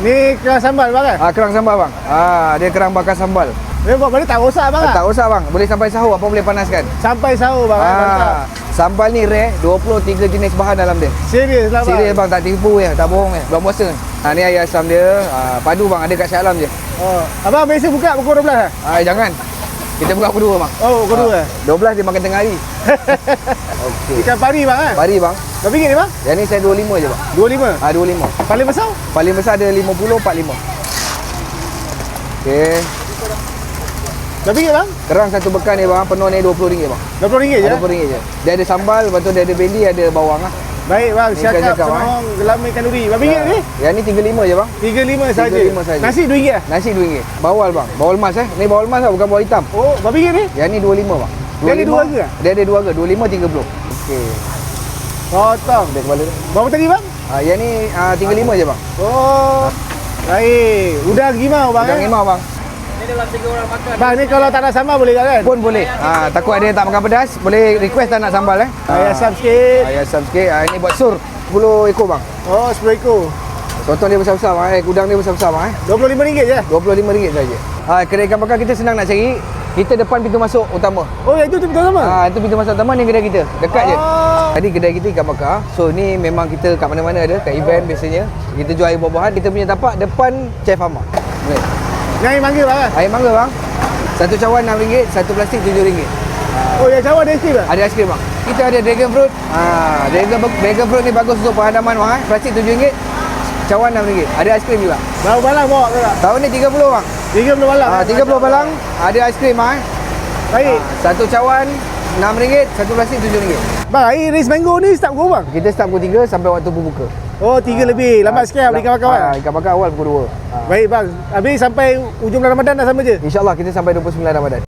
Ni kerang sambal bang kan? Kerang sambal bang. Dia kerang bakar sambal. Dia buat balik tak rosak bang kan? Tak usah bang, boleh sampai sahur apa boleh panaskan. Sampai sahur bang. Mantap. Sambal ni rare, 23 jenis bahan dalam dia. Serius lah bang. Serius bang, tak tipu ya, tak bohong ya. Bulan puasa. Ni air asam dia, padu bang, ada kat Shah Alam je. Oh, abang biasa buka pukul 12 lah? Jangan. Kita buka pukul 2 bang. Oh, pukul 2 12 dia makan tengah hari. Okey. Ikan pari bang kan? Pari bang. Berapa ringgit ni bang? Yang ni saya 25 je bang. 25? 25. Paling besar? Paling besar ada 50, 45. Okey. Berapa ringgit bang? Kerang satu bekan ni bang, penuh ni RM20 bang. RM20 je? RM20 je. Dia ada sambal, lepas tu dia ada bendi, ada bawang lah. Baik bang, Ni cakap cakap, senang gelami kanduri. Berapa ringgit ni? Yang ni 35 je bang. 35 saja. 35 saja. Nasi RM2 lah? Nasi RM2. Bawal bang. Bawal mas Ni bawal mas lah, bukan bawal hitam. Oh, berapa ringgit ni? Yang ni 25 bang. Dia ada dua harga tak? Dia ada dua harga, 25, 30. Okey. Potong. Dia kepala dia. Berapa tadi bang? Yang ni 35 je bang. Oh, baik. Udang gimau bang Udang rimau bang. Bang, ni kalau tak nak sambal boleh tak kan? Pun boleh. Takut ada yang tak makan pedas, boleh request tak nak sambal Air asam sikit. Air asam sikit. Ini buat sur 10 ekor bang. Oh, 10 ekor. Sotong dia besar-besar bang. Udang dia besar-besar bang. RM25 je? RM25 saja. Kedai ikan bakar kita senang nak cari. Kita depan pintu masuk utama. Oh, yang itu pintu utama? Itu pintu masuk utama ni kedai kita. Dekat je. Oh. Tadi kedai kita ikan bakar. So ni memang kita kat mana-mana ada. Kat event biasanya. Kita jual air buah-buahan. Kita punya tapak depan Chef Ahmad. Ni air mangga bang kan? Air mangga bang. Satu cawan RM6, satu plastik RM7. Oh, yang cawan ada aiskrim bang? Ada aiskrim bang. Kita ada dragon fruit. Dragon fruit ni bagus untuk penghadaman bang. Plastik RM7. Cawan RM6. Ada aiskrim juga. Berapa balang bawa ke tak? Tahun ni 30 bang. 30 balang? 30 balang. Ada aiskrim bang. Baik. Satu cawan RM6, satu plastik RM7. Bang, air rais mango ni start pukul bang? Kita start pukul 3 sampai waktu berbuka. Oh, 3 lebih. Lambat sikit lah beli ikan bakar bang? Ikan bakar awal pukul 2. Baik bang. Habis sampai ujung bulan Ramadan dah sama je? InsyaAllah kita sampai 29 Ramadan.